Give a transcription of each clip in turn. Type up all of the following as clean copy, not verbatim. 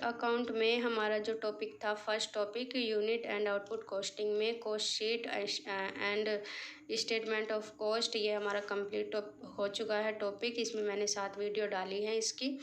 Account में हमारा जो टॉपिक था, first topic unit and output costing में cost sheet and statement of cost, ये हमारा कंप्लीट हो चुका है टॉपिक। इसमें मैंने 7 वीडियो डाली हैं इसकी।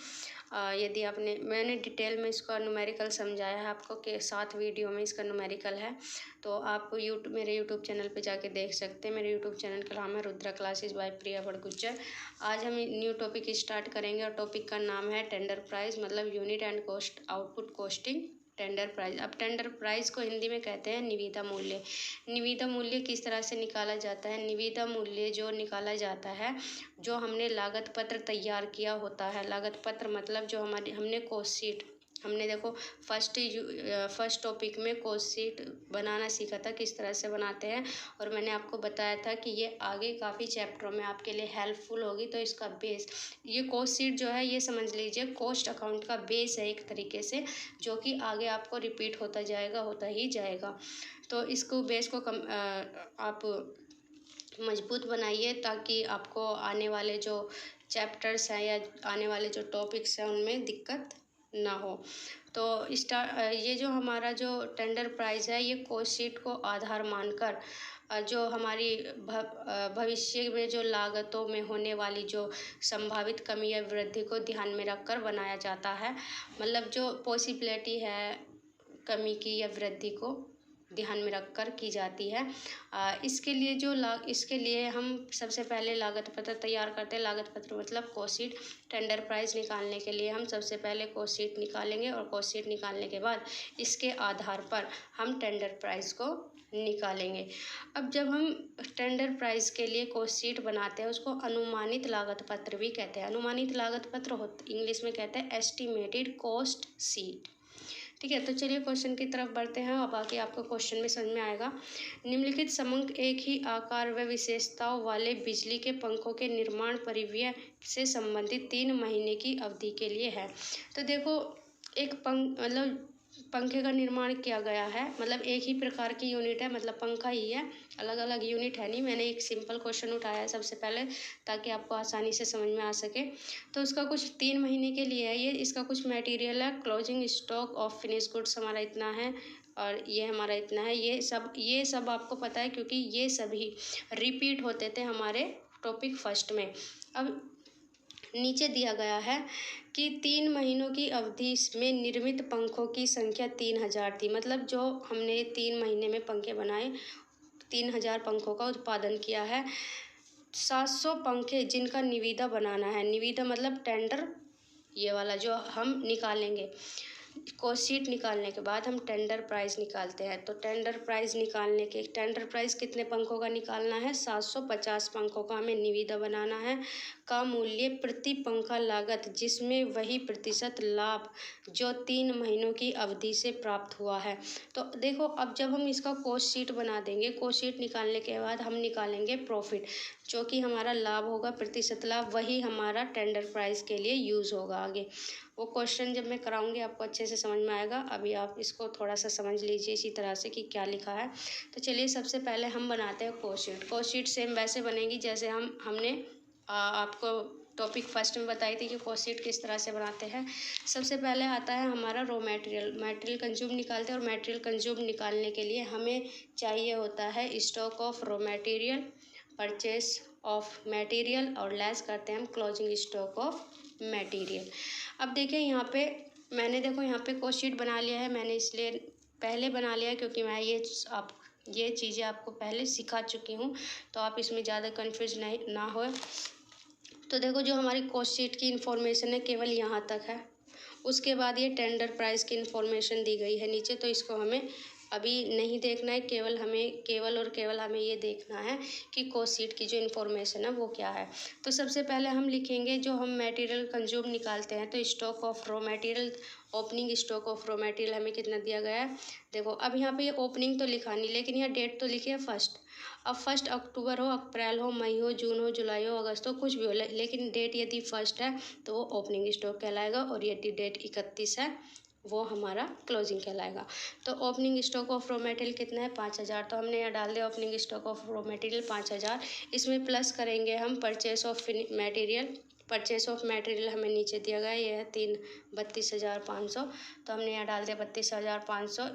यदि मैंने डिटेल में इसका न्यूमेरिकल समझाया है आपको कि 7 वीडियो में इसका न्यूमेरिकल है, तो आप मेरे यूट्यूब चैनल पे जाके देख सकते हैं। मेरे यूट्यूब चैनल का नाम है रुद्रा क्लासेस बाय प्रिया बड़गुज्जर। आज हम न्यू टॉपिक स्टार्ट करेंगे और टॉपिक का नाम है टेंडर प्राइस, मतलब unit and cost output costing tender price. अब टेंडर प्राइस को हिंदी में कहते हैं निविदा मूल्य। निविदा मूल्य किस तरह से निकाला जाता है? निविदा मूल्य जो निकाला जाता है, जो हमने लागत पत्र तैयार किया होता है। लागत पत्र मतलब जो हमने कॉस्ट शीट, हमने देखो फर्स्ट टॉपिक में कॉस्ट शीट बनाना सीखा था, किस तरह से बनाते हैं, और मैंने आपको बताया था कि ये आगे काफ़ी चैप्टरों में आपके लिए हेल्पफुल होगी। तो इसका बेस, ये कॉस्ट शीट जो है, ये समझ लीजिए कॉस्ट अकाउंट का बेस है एक तरीके से, जो कि आगे आपको रिपीट होता ही जाएगा। तो इसको बेस को आप मजबूत बनाइए, ताकि आपको आने वाले जो चैप्टर्स हैं या आने वाले जो टॉपिक्स हैं उनमें दिक्कत ना हो। तो ये जो हमारा जो टेंडर प्राइस है, ये कॉस्ट शीट को आधार मानकर जो हमारी भविष्य में जो लागतों में होने वाली जो संभावित कमी या वृद्धि को ध्यान में रखकर बनाया जाता है। मतलब जो पॉसिबिलिटी है कमी की या वृद्धि को ध्यान में रखकर की जाती है। इसके लिए हम सबसे पहले लागत पत्र तैयार करते हैं। लागत पत्र मतलब कॉस्ट शीट। टेंडर प्राइस निकालने के लिए हम सबसे पहले कॉस्ट शीट निकालेंगे, और कॉस्ट शीट निकालने के बाद इसके आधार पर हम टेंडर प्राइस को निकालेंगे। अब जब हम टेंडर प्राइस के लिए कॉस्ट शीट बनाते हैं, उसको अनुमानित लागत पत्र भी कहते हैं। अनुमानित लागत पत्र इंग्लिश में कहते हैं एस्टिमेटेड कॉस्ट शीट। ठीक है, तो चलिए क्वेश्चन की तरफ बढ़ते हैं। अब आगे आपको क्वेश्चन में समझ में आएगा। निम्नलिखित समंक एक ही आकार व विशेषताओं वाले बिजली के पंखों के निर्माण परिव्यय से संबंधित 3 महीने की अवधि के लिए है। तो देखो, एक पंखे का निर्माण किया गया है, मतलब एक ही प्रकार की यूनिट है, मतलब पंखा ही है, अलग अलग यूनिट है नहीं। मैंने एक सिंपल क्वेश्चन उठाया है सबसे पहले, ताकि आपको आसानी से समझ में आ सके। तो उसका कुछ 3 महीने के लिए है ये। इसका कुछ मटेरियल है, closing stock of finish goods हमारा इतना है, और ये हमारा इतना है। ये सब आपको पता है, क्योंकि ये सभी रिपीट होते थे हमारे टॉपिक फर्स्ट में। अब नीचे दिया गया है कि 3 महीनों की अवधि में निर्मित पंखों की संख्या 3000 थी। मतलब जो हमने 3 महीने में पंखे बनाए, 3000 पंखों का उत्पादन किया है। 700 पंखे जिनका निविदा बनाना है। निविदा मतलब टेंडर, ये वाला जो हम निकालेंगे। कॉस्ट शीट निकालने के बाद हम टेंडर प्राइस निकालते हैं। तो टेंडर प्राइस कितने पंखों का निकालना है? 750 पंखों का हमें निविदा बनाना है। का मूल्य प्रति पंखा लागत, जिसमें वही प्रतिशत लाभ जो 3 महीनों की अवधि से प्राप्त हुआ है। तो देखो, अब जब हम इसका कॉस्ट शीट बना देंगे, कॉस्ट शीट निकालने के बाद हम निकालेंगे प्रॉफिट, जो कि हमारा लाभ होगा, प्रतिशत लाभ, वही हमारा टेंडर प्राइस के लिए यूज़ होगा आगे। वो क्वेश्चन जब मैं कराऊंगी आपको अच्छे से समझ में आएगा। अभी आप इसको थोड़ा सा समझ लीजिए इसी तरह से कि क्या लिखा है। तो चलिए सबसे पहले हम बनाते हैं cost sheet. Cost sheet same वैसे बनेगी जैसे हमने आपको टॉपिक फर्स्ट में बताई थी कि कॉस्ट शीट किस तरह से बनाते हैं। सबसे पहले आता है हमारा रॉ मटेरियल कंज्यूम निकालते हैं, और मटेरियल कंज्यूम निकालने के लिए हमें चाहिए होता है stock of raw material, purchase of material, और लेस करते हैं हम क्लोजिंग स्टॉक ऑफ मटेरियल। अब देखिए यहाँ पे मैंने यहाँ पे कॉस्ट शीट बना लिया है। मैंने इसलिए पहले बना लिया है क्योंकि मैं ये चीज़ें आपको पहले सिखा चुकी हूँ, तो आप इसमें ज़्यादा कन्फ्यूज ना हो। तो देखो, जो हमारी कॉस्ट शीट की इन्फॉर्मेशन है केवल यहाँ तक है। उसके बाद ये टेंडर प्राइस की इन्फॉर्मेशन दी गई है नीचे, तो इसको हमें अभी नहीं देखना है। केवल हमें ये देखना है कि कॉस्ट शीट की जो इन्फॉर्मेशन है वो क्या है। तो सबसे पहले हम लिखेंगे, जो हम मटेरियल कंज्यूम निकालते हैं, तो stock of raw material, opening stock of raw material हमें कितना दिया गया है। देखो, अब यहाँ पे ये ओपनिंग तो लिखा नहीं, लेकिन यहाँ डेट तो लिखी है फर्स्ट। अब 1 अक्टूबर हो, अप्रैल हो, मई हो, जून हो, जुलाई हो, अगस्त हो, कुछ भी हो, लेकिन डेट यदि फर्स्ट है तो वो ओपनिंग स्टॉक कहलाएगा, और यदि डेट 31 है वो हमारा क्लोजिंग कहलाएगा। तो opening stock of raw material कितना है? 5000। तो हमने यहाँ डाल दिया opening stock of raw material 5000। इसमें प्लस करेंगे हम purchase of material, purchase of material हमें नीचे दिया गया है, ये है 32,500। तो हमने यहाँ डाल दिया 32,500।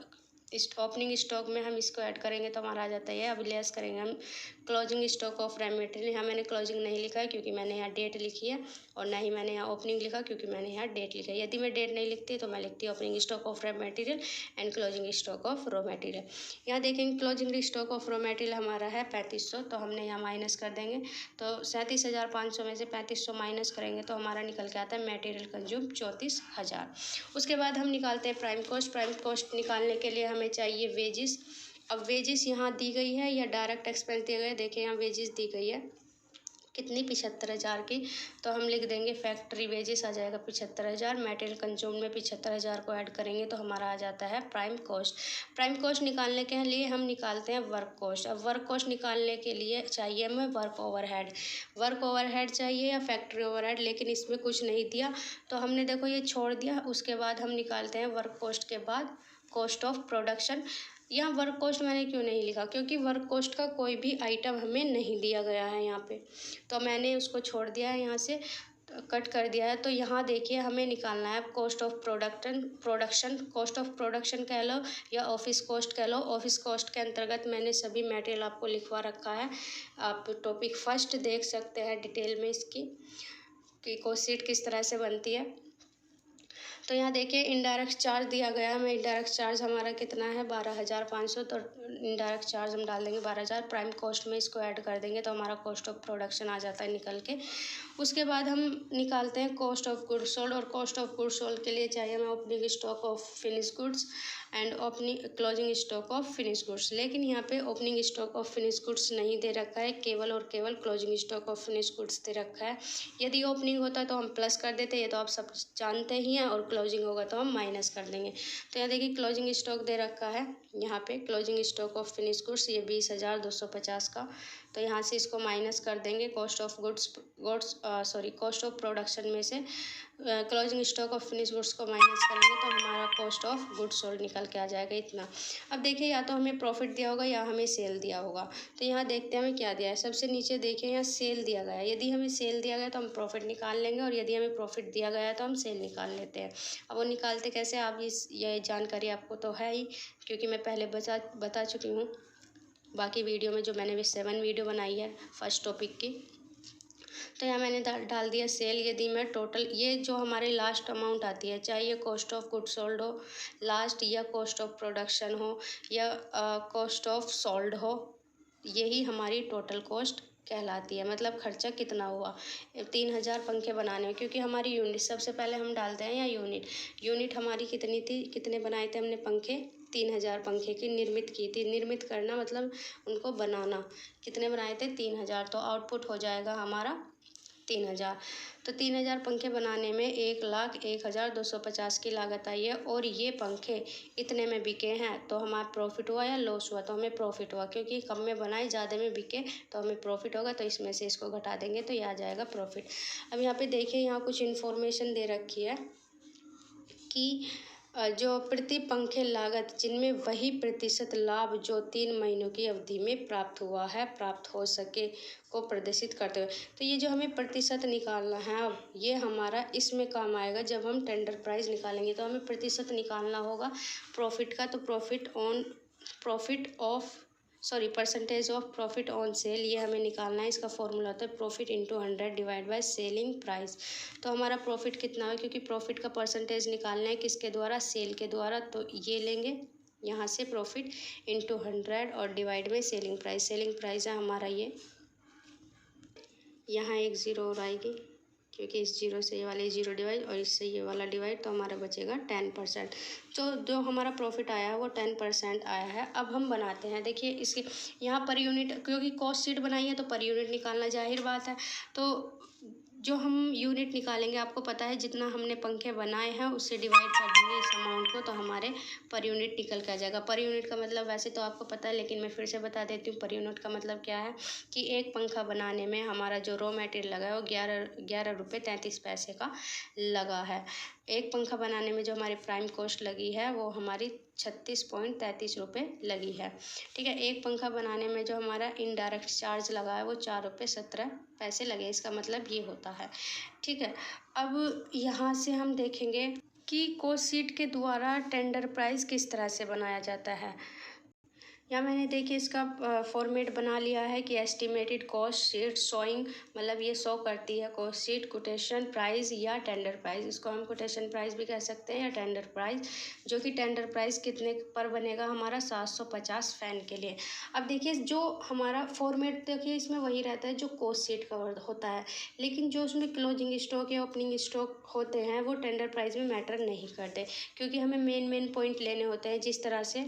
इस ओपनिंग स्टॉक में हम इसको ऐड करेंगे तो हमारा आ जाता है। अब लेस करेंगे हम closing stock of raw material. यहाँ मैंने क्लोजिंग नहीं लिखा है क्योंकि मैंने यहाँ डेट लिखी है, और ना ही मैंने यहाँ ओपनिंग लिखा क्योंकि मैंने यहाँ डेट लिखा है। यदि मैं डेट नहीं लिखती तो मैं लिखती opening stock of raw material and closing stock of raw material. यहाँ देखेंगे closing stock of raw material हमारा है 3500, तो हमने यहाँ माइनस कर देंगे। तो 37,500 में से 3500 माइनस करेंगे तो हमारा निकल के आता है मटेरियल कंज्यूम 34,000। उसके बाद हम निकालते हैं प्राइम कोस्ट। प्राइम कोस्ट निकालने के लिए हमें चाहिए वेजिस। अब वेजिस यहाँ दी गई है या डायरेक्ट एक्सपेंस दिए गए, देखिए यहाँ वेजिस दी गई है कितनी 75,000 की, तो हम लिख देंगे फैक्ट्री वेजेस आ जाएगा 75,000। मटेरियल कंज्यूम में 75,000 को ऐड करेंगे तो हमारा आ जाता है प्राइम कोस्ट। प्राइम कोस्ट निकालने के लिए हम निकालते हैं वर्क कोस्ट। अब वर्क कोस्ट निकालने के लिए चाहिए हमें वर्क ओवरहेड। वर्क ओवरहेड चाहिए या फैक्ट्री ओवरहेड, लेकिन इसमें कुछ नहीं दिया तो हमने देखो ये छोड़ दिया। उसके बाद हम निकालते हैं वर्क कोस्ट के बाद कॉस्ट ऑफ प्रोडक्शन। यहाँ वर्क कॉस्ट मैंने क्यों नहीं लिखा, क्योंकि वर्क कॉस्ट का कोई भी आइटम हमें नहीं दिया गया है यहाँ पे, तो मैंने उसको छोड़ दिया है, यहाँ से कट कर दिया है। तो यहाँ देखिए हमें निकालना है cost of production. Cost of production कह लो या ऑफिस कॉस्ट कह लो। ऑफिस कॉस्ट के अंतर्गत मैंने सभी मटेरियल आपको लिखवा रखा है, आप टॉपिक फर्स्ट देख सकते हैं डिटेल में इसकी कि कॉस्ट शीट किस तरह से बनती है। तो यहाँ देखिए इनडायरेक्ट चार्ज दिया गया है हमें। इनडायरेक्ट चार्ज हमारा कितना है 12,500, तो इनडायरेक्ट चार्ज हम डाल देंगे 12,000। प्राइम कॉस्ट में इसको ऐड कर देंगे तो हमारा कॉस्ट ऑफ प्रोडक्शन आ जाता है निकल के। उसके बाद हम निकालते हैं कॉस्ट ऑफ गुड्स सोल्ड, और कॉस्ट ऑफ गुड्स सोल्ड के लिए चाहिए हमें opening stock of finish goods and opening closing stock of finish goods. लेकिन यहाँ पे opening stock of finish goods नहीं दे रखा है, केवल और केवल closing stock of finish goods दे रखा है। यदि ओपनिंग होता तो हम प्लस कर देते, ये तो आप सब जानते ही हैं, और क्लोजिंग होगा तो हम माइनस कर देंगे। तो यहाँ देखिए क्लोजिंग स्टॉक दे रखा है, यहाँ पे closing stock of finish goods ये 20,250 का, तो यहाँ से इसको माइनस कर देंगे cost of cost of production में से closing stock of finish goods को माइनस करेंगे तो हमारा कॉस्ट ऑफ गुड्स सोल्ड निकल के आ जाएगा इतना। अब देखिए या तो हमें प्रॉफिट दिया होगा या हमें सेल दिया होगा, तो यहाँ देखते हैं हमें क्या दिया है। सबसे नीचे देखिए यहाँ सेल दिया गया है। यदि हमें सेल दिया गया तो हम प्रॉफिट निकाल लेंगे, और यदि हमें प्रॉफिट दिया गया है तो हम सेल निकाल लेते हैं। अब वो निकालते कैसे, आप ये जानकारी आपको तो है ही, क्योंकि मैं पहले बता चुकी हूँ बाकी वीडियो में, जो मैंने भी 7 वीडियो बनाई है फर्स्ट टॉपिक की। तो यहाँ मैंने डाल दिया सेल। यदि मैं टोटल ये जो हमारे लास्ट अमाउंट आती है, चाहे ये कॉस्ट ऑफ गुड सोल्ड हो लास्ट, या कॉस्ट ऑफ प्रोडक्शन हो, या कॉस्ट ऑफ सोल्ड हो, यही हमारी टोटल कॉस्ट कहलाती है। मतलब खर्चा कितना हुआ 3,000 पंखे बनाने में, क्योंकि हमारी यूनिट सबसे पहले हम डालते हैं, या यूनिट हमारी कितनी थी, कितने बनाए थे हमने पंखे, 3,000 पंखे की निर्मित की थी। निर्मित करना मतलब उनको बनाना, कितने बनाए थे 3,000, तो आउटपुट हो जाएगा हमारा 3,000। तो 3,000 पंखे बनाने में 1,01,250 की लागत आई है, और ये पंखे इतने में बिके हैं तो हमारा प्रॉफिट हुआ या लॉस हुआ, तो हमें प्रॉफिट हुआ, क्योंकि कम में बनाए ज़्यादा में बिके तो हमें प्रॉफिट होगा, तो इसमें से इसको घटा देंगे तो ये आ जाएगा प्रॉफिट। अब यहाँ पे देखिए यहाँ कुछ इन्फॉर्मेशन दे रखी है कि जो प्रति पंखे लागत जिनमें वही प्रतिशत लाभ जो 3 महीनों की अवधि में प्राप्त हो सके को प्रदर्शित करते हुए। तो ये जो हमें प्रतिशत निकालना है, अब ये हमारा इसमें काम आएगा जब हम टेंडर प्राइस निकालेंगे, तो हमें प्रतिशत निकालना होगा प्रॉफिट का। तो percentage of profit on sale, ये हमें निकालना है। इसका फॉर्मूला होता है profit into 100 divide by selling price. तो हमारा प्रॉफिट कितना है, क्योंकि प्रॉफिट का परसेंटेज निकालना है किसके द्वारा, सेल के द्वारा, तो ये लेंगे यहाँ से प्रॉफिट इंटू 100 और divide by selling price. Selling price है हमारा ये, यहाँ एक ज़ीरो और आएगी, क्योंकि इस जीरो से ये वाले जीरो डिवाइड और इससे ये वाला डिवाइड, तो हमारा बचेगा 10%। जो हमारा प्रॉफिट आया है वो 10% आया है। अब हम बनाते हैं, देखिए इसकी यहाँ पर यूनिट, क्योंकि कॉस्ट शीट बनाई है तो पर यूनिट निकालना जाहिर बात है। तो जो हम यूनिट निकालेंगे, आपको पता है जितना हमने पंखे बनाए हैं उससे डिवाइड कर देंगे इस अमाउंट को, तो हमारे पर यूनिट निकल के आ जाएगा। पर यूनिट का मतलब वैसे तो आपको पता है, लेकिन मैं फिर से बता देती हूँ। पर यूनिट का मतलब क्या है कि एक पंखा बनाने में हमारा जो रॉ मटेरियल लगा है वो 11 रुपये 33 पैसे का लगा है। एक पंखा बनाने में जो हमारी प्राइम कॉस्ट लगी है वो हमारी 36.33 रुपये लगी है। ठीक है, एक पंखा बनाने में जो हमारा इनडायरेक्ट चार्ज लगा है वो 4 रुपये 17 पैसे लगे, इसका मतलब ये होता है। ठीक है, अब यहाँ से हम देखेंगे कि कॉस्ट शीट के द्वारा टेंडर प्राइस किस तरह से बनाया जाता है। यहाँ मैंने देखिए इसका फॉर्मेट बना लिया है कि एस्टिमेटेड कॉस्ट शीट शोइंग, मतलब ये शो करती है कॉस्ट शीट कोटेशन प्राइस या टेंडर प्राइस। इसको हम कोटेशन प्राइस भी कह सकते हैं या टेंडर प्राइस, जो कि टेंडर प्राइस कितने पर बनेगा हमारा 750 फैन के लिए। अब देखिए जो हमारा फॉर्मेट देखिए इसमें वही रहता है जो कॉस्ट शीट का होता है, लेकिन जो उसमें क्लोजिंग स्टॉक या ओपनिंग स्टॉक होते हैं वो टेंडर प्राइस में मैटर नहीं करते, क्योंकि हमें मेन पॉइंट लेने होते हैं। जिस तरह से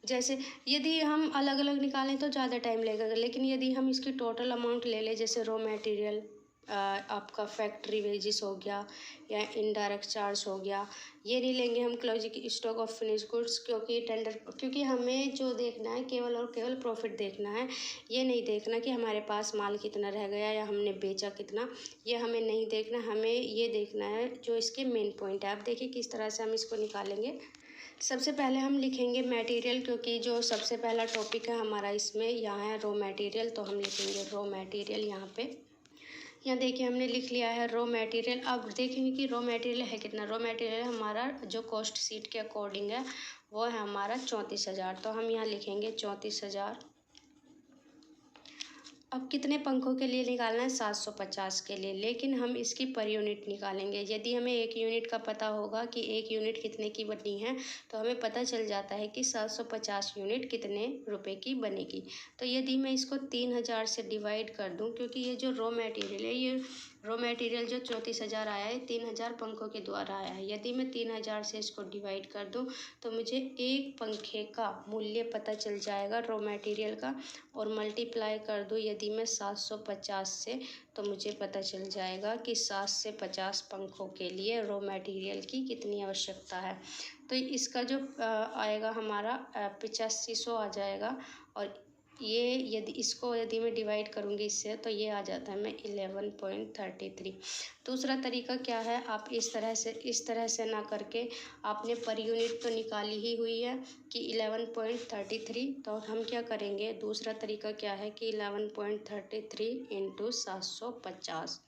जैसे यदि हम अलग अलग निकालें तो ज़्यादा टाइम लगेगा, लेकिन यदि हम इसकी टोटल अमाउंट ले लें, जैसे रॉ मटेरियल, आपका फैक्ट्री वेजेस हो गया या इनडायरेक्ट चार्ज हो गया, ये नहीं लेंगे हम closing stock of finish goods, क्योंकि हमें जो देखना है केवल और केवल प्रॉफिट देखना है। ये नहीं देखना कि हमारे पास माल कितना रह गया या हमने बेचा कितना, ये हमें नहीं देखना। हमें ये देखना है जो इसके मेन पॉइंट है। आप देखिए किस तरह से हम इसको निकालेंगे। सबसे पहले हम लिखेंगे मटेरियल, क्योंकि जो सबसे पहला टॉपिक है हमारा इसमें यहाँ है रॉ मटेरियल, तो हम लिखेंगे रॉ मटेरियल यहाँ पे। यहाँ देखिए हमने लिख लिया है रॉ मटेरियल। अब देखेंगे कि रॉ मटेरियल है कितना। रॉ मटेरियल हमारा जो कॉस्ट शीट के अकॉर्डिंग है वो है हमारा 34,000, तो हम यहाँ लिखेंगे 34,000। अब कितने पंखों के लिए निकालना है? 750 के लिए, लेकिन हम इसकी पर यूनिट निकालेंगे। यदि हमें एक यूनिट का पता होगा कि एक यूनिट कितने की बनी है, तो हमें पता चल जाता है कि 750 यूनिट कितने रुपए की बनेगी। तो यदि मैं इसको 3000 से डिवाइड कर दूं, क्योंकि ये जो रॉ मटेरियल है, ये रॉ मटेरियल जो 34,000 आया है 3000 पंखों के द्वारा आया है। यदि मैं 3000 से इसको डिवाइड कर दूं तो मुझे एक पंखे का मूल्य पता चल जाएगा रॉ मटेरियल का, और मल्टीप्लाई कर दूं यदि मैं 750 से, तो मुझे पता चल जाएगा कि 7 से 50 पंखों के लिए रॉ मटेरियल की कितनी आवश्यकता है। तो इसका जो आएगा हमारा 8500 आ जाएगा। और ये यदि मैं डिवाइड करूँगी इससे, तो ये आ जाता है मैं 11.33। दूसरा तरीका क्या है, आप इस तरह से ना करके आपने पर यूनिट तो निकाली ही हुई है कि 11.33, तो हम क्या करेंगे, दूसरा तरीका क्या है कि 11.33 इंटू 750,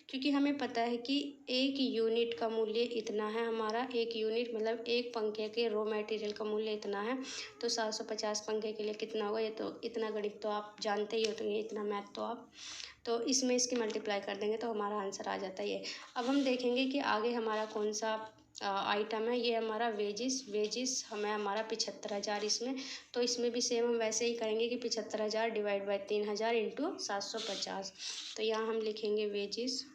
क्योंकि हमें पता है कि एक यूनिट का मूल्य इतना है हमारा। एक यूनिट मतलब एक पंखे के रॉ मटेरियल का मूल्य इतना है, तो 750 पंखे के लिए कितना होगा, ये तो इतना गणित तो आप जानते ही हो, तो ये इतना मैथ तो आप, तो इसमें इसकी मल्टीप्लाई कर देंगे तो हमारा आंसर आ जाता है ये। अब हम देखेंगे कि आगे हमारा कौन सा आइटम है। ये हमारा वेजिस हमें हमारा 75,000 इसमें, तो इसमें भी सेम हम वैसे ही करेंगे कि 75,000 डिवाइड बाई 3000 इंटू 750। तो यहाँ हम लिखेंगे वेजिस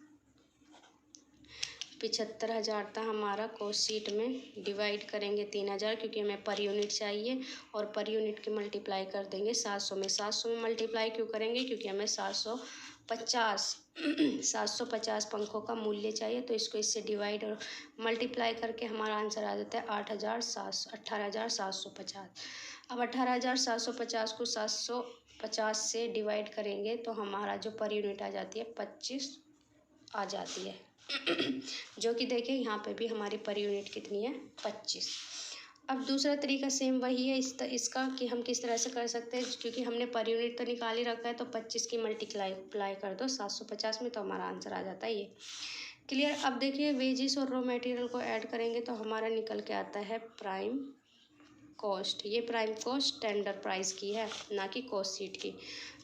75,000 था हमारा कॉस्ट शीट में, डिवाइड करेंगे 3000, क्योंकि हमें पर यूनिट चाहिए, और पर यूनिट के मल्टीप्लाई कर देंगे 700 में। 700 में मल्टीप्लाई क्यों करेंगे, क्योंकि हमें 750 पंखों का मूल्य चाहिए, तो इसको इससे डिवाइड और मल्टीप्लाई करके हमारा आंसर आ जाता है 18,750। अब 18,750 को 750 से डिवाइड करेंगे तो हमारा जो पर यूनिट आ जाती है 25 आ जाती है। जो कि देखिए यहाँ पे भी हमारी पर यूनिट कितनी है, 25। अब दूसरा तरीका सेम वही है इसका कि हम किस तरह से कर सकते हैं, क्योंकि हमने पर यूनिट तो निकाल ही रखा है, तो 25 की मल्टीप्लाई कर दो 750 में, तो हमारा आंसर आ जाता है ये। क्लियर। अब देखिए वेजिस और रॉ मटेरियल को ऐड करेंगे तो हमारा निकल के आता है प्राइम कॉस्ट। ये प्राइम कॉस्ट टेंडर प्राइस की है, ना कि कॉस्ट शीट की।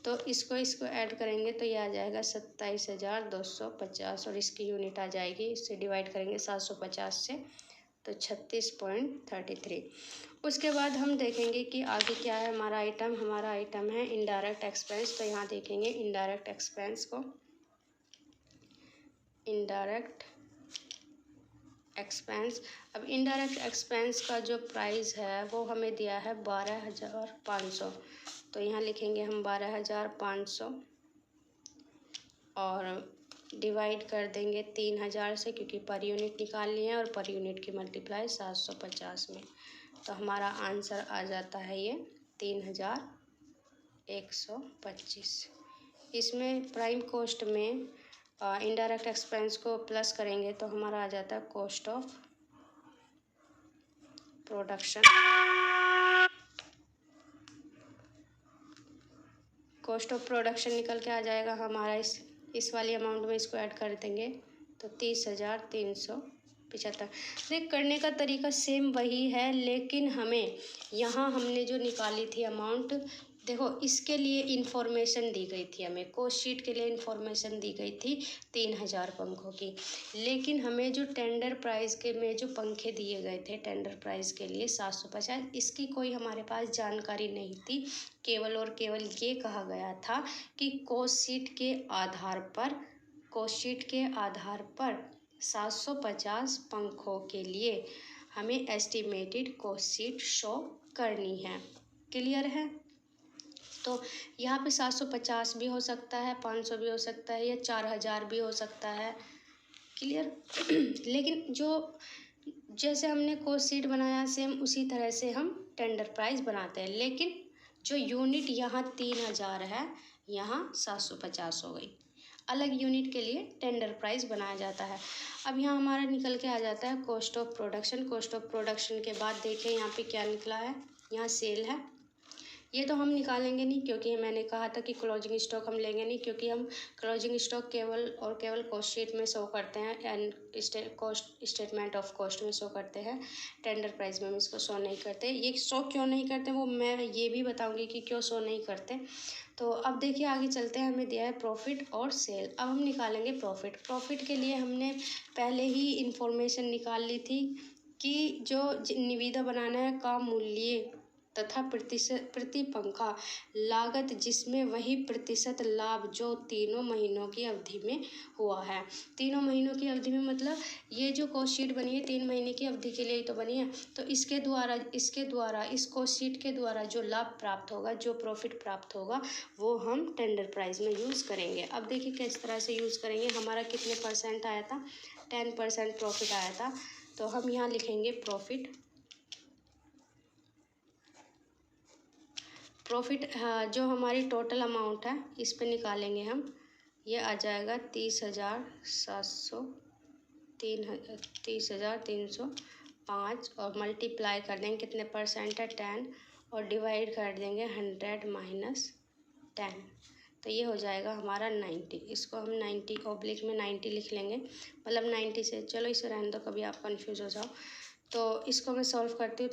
तो इसको ऐड करेंगे तो ये आ जाएगा 27,250, और इसकी यूनिट आ जाएगी, इससे डिवाइड करेंगे 750 से, तो 36.33। उसके बाद हम देखेंगे कि आगे क्या है हमारा आइटम है इनडायरेक्ट एक्सपेंस। तो यहाँ देखेंगे इनडायरेक्ट एक्सपेंस को, इनडायरेक्ट एक्सपेंस। अब इनडायरेक्ट एक्सपेंस का जो प्राइस है वो हमें दिया है 12,500, तो यहाँ लिखेंगे हम 12,500 और डिवाइड कर देंगे 3000 से, क्योंकि पर यूनिट निकालनी है, और पर यूनिट की मल्टीप्लाई 750 में, तो हमारा आंसर आ जाता है ये 3,125। इसमें प्राइम कॉस्ट में इनडायरेक्ट एक्सपेंस को प्लस करेंगे तो हमारा आ जाता है cost of production, cost of production निकल के आ जाएगा हमारा इस वाली अमाउंट में इसको ऐड कर देंगे तो 30,375। देख करने का तरीका सेम वही है, लेकिन हमें यहाँ हमने जो निकाली थी अमाउंट, देखो इसके लिए इंफॉर्मेशन दी गई थी, हमें कोस्ट शीट के लिए इंफॉर्मेशन दी गई थी 3,000 पंखों की, लेकिन हमें जो टेंडर प्राइस के में जो पंखे दिए गए थे टेंडर प्राइस के लिए 750, इसकी कोई हमारे पास जानकारी नहीं थी। केवल और केवल ये कहा गया था कि कोस्ट शीट के आधार पर 750 पंखों के लिए हमें एस्टिमेटेड कोस्ट शीट शो करनी है। क्लियर है? तो यहाँ पे 750 भी हो सकता है, 500 भी हो सकता है, या 4,000 भी हो सकता है। क्लियर? लेकिन जो जैसे हमने कोस्ट शीट बनाया सेम उसी तरह से हम टेंडर प्राइस बनाते हैं, लेकिन जो यूनिट यहाँ 3,000 है, यहाँ 750 हो गई। अलग यूनिट के लिए टेंडर प्राइस बनाया जाता है। अब यहाँ हमारा निकल के आ जाता है cost of production. Cost of production के बाद देखें यहाँ पे क्या निकला है, यहाँ सेल है। ये तो हम निकालेंगे नहीं, क्योंकि मैंने कहा था कि क्लोजिंग स्टॉक हम लेंगे नहीं, क्योंकि हम क्लोजिंग स्टॉक केवल और केवल कॉस्ट शीट में शो करते हैं and cost statement of cost में शो करते हैं। टेंडर प्राइस में हम इसको शो नहीं करते। ये शो क्यों नहीं करते वो मैं ये भी बताऊंगी कि क्यों शो नहीं करते। तो अब देखिए आगे चलते हैं। हमें दिया है प्रॉफिट और सेल। अब हम निकालेंगे प्रॉफिट। प्रॉफिट के लिए हमने पहले ही इंफॉर्मेशन निकाल ली थी कि जो निविदा बनाना है का मूल्य तथा प्रति पंखा लागत, जिसमें वही प्रतिशत लाभ जो 3 महीनों की अवधि में हुआ है। 3 महीनों की अवधि में मतलब ये जो कॉस्ट शीट बनी है 3 महीने की अवधि के लिए ही तो बनी है। तो इसके द्वारा इस कॉस्ट शीट के द्वारा जो लाभ प्राप्त होगा, जो प्रॉफिट प्राप्त होगा, वो हम टेंडर प्राइस में यूज़ करेंगे। अब देखिए किस तरह से यूज़ करेंगे। हमारा कितने % आया था, 10% प्रॉफिट आया था। तो हम यहाँ लिखेंगे प्रॉफिट जो हमारी टोटल अमाउंट है इस पे निकालेंगे हम। ये आ जाएगा 30,305 और मल्टीप्लाई कर देंगे, कितने % है 10, और डिवाइड कर देंगे 100 माइनस 10। तो ये हो जाएगा हमारा 90। इसको हम 90 में 90 लिख लेंगे, मतलब 90 से, चलो इसे रहने दो, कभी आप कंफ्यूज हो जाओ। तो इसको मैं सॉल्व करती हूँ।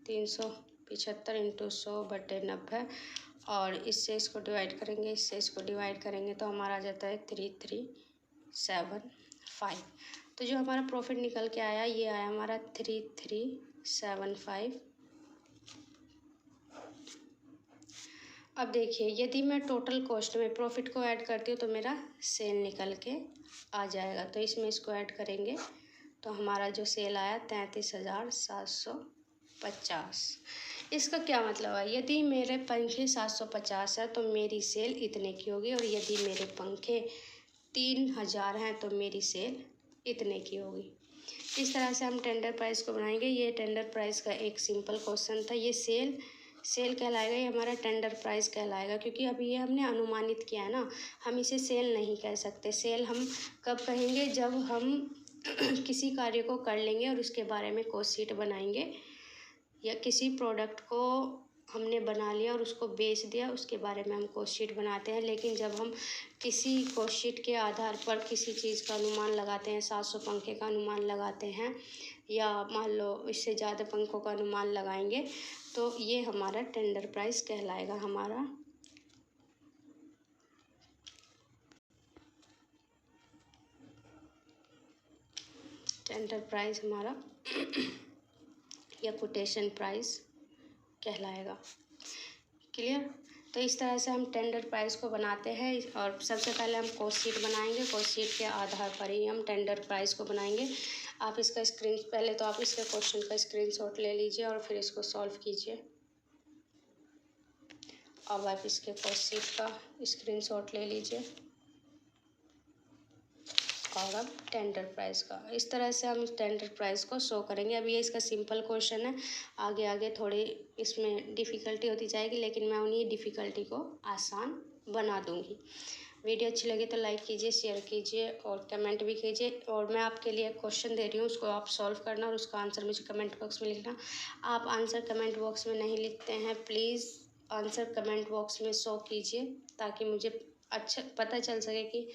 375 इंटू 100/90, और इससे इसको डिवाइड करेंगे, इससे इसको डिवाइड करेंगे तो हमारा आ जाता है 3375। तो जो हमारा प्रॉफिट निकल के आया ये आया हमारा 3375। अब देखिए यदि मैं टोटल कॉस्ट में प्रॉफिट को ऐड करती हूँ तो मेरा सेल निकल के आ जाएगा। तो इसमें इसको ऐड करेंगे तो हमारा जो सेल आया 33,750। इसका क्या मतलब है, यदि मेरे पंखे 750 है तो मेरी सेल इतने की होगी, और यदि मेरे पंखे 3,000 हैं तो मेरी सेल इतने की होगी। इस तरह से हम टेंडर प्राइस को बनाएंगे। ये टेंडर प्राइस का एक सिंपल क्वेश्चन था। ये सेल कहलाएगा, ये हमारा टेंडर प्राइस कहलाएगा, क्योंकि अभी ये हमने अनुमानित किया है ना, हम इसे सेल नहीं कह सकते। सेल हम कब कहेंगे, जब हम किसी कार्य को कर लेंगे और उसके बारे में कॉस्ट शीट बनाएंगे, या किसी प्रोडक्ट को हमने बना लिया और उसको बेच दिया, उसके बारे में हम कॉस्ट शीट बनाते हैं। लेकिन जब हम किसी कॉस्ट शीट के आधार पर किसी चीज़ का अनुमान लगाते हैं, 700 पंखे का अनुमान लगाते हैं, या मान लो इससे ज़्यादा पंखों का अनुमान लगाएंगे, तो ये हमारा टेंडर प्राइस कहलाएगा। हमारा टेंडर प्राइस हमारा या कोटेशन प्राइस कहलाएगा। क्लियर? तो इस तरह से हम टेंडर प्राइस को बनाते हैं, और सबसे पहले हम कॉस्ट शीट बनाएंगे। कॉस्ट शीट के आधार पर ही हम टेंडर प्राइस को बनाएंगे। आप इसका पहले तो आप इसके क्वेश्चन का स्क्रीनशॉट ले लीजिए और फिर इसको सॉल्व कीजिए। अब आप इसके कॉस्ट शीट का स्क्रीनशॉट ले लीजिए, और अब टेंडर प्राइस का इस तरह से हम टेंडर प्राइस को शो करेंगे। अब ये इसका सिंपल क्वेश्चन है, आगे आगे थोड़ी इसमें डिफ़िकल्टी होती जाएगी, लेकिन मैं उन्हीं डिफ़िकल्टी को आसान बना दूंगी। वीडियो अच्छी लगी तो लाइक कीजिए, शेयर कीजिए और कमेंट भी कीजिए। और मैं आपके लिए एक क्वेश्चन दे रही हूँ, उसको आप सॉल्व करना और उसका आंसर मुझे कमेंट बॉक्स में लिखना। आप आंसर कमेंट बॉक्स में नहीं लिखते हैं, प्लीज़ आंसर कमेंट बॉक्स में शो कीजिए, ताकि मुझे अच्छा पता चल सके कि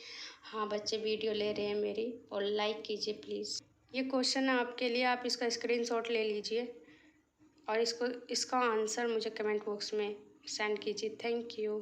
हाँ बच्चे वीडियो ले रहे हैं मेरी। और लाइक कीजिए प्लीज़। ये क्वेश्चन है आपके लिए, आप इसका स्क्रीनशॉट ले लीजिए और इसका आंसर मुझे कमेंट बॉक्स में सेंड कीजिए। Thank you.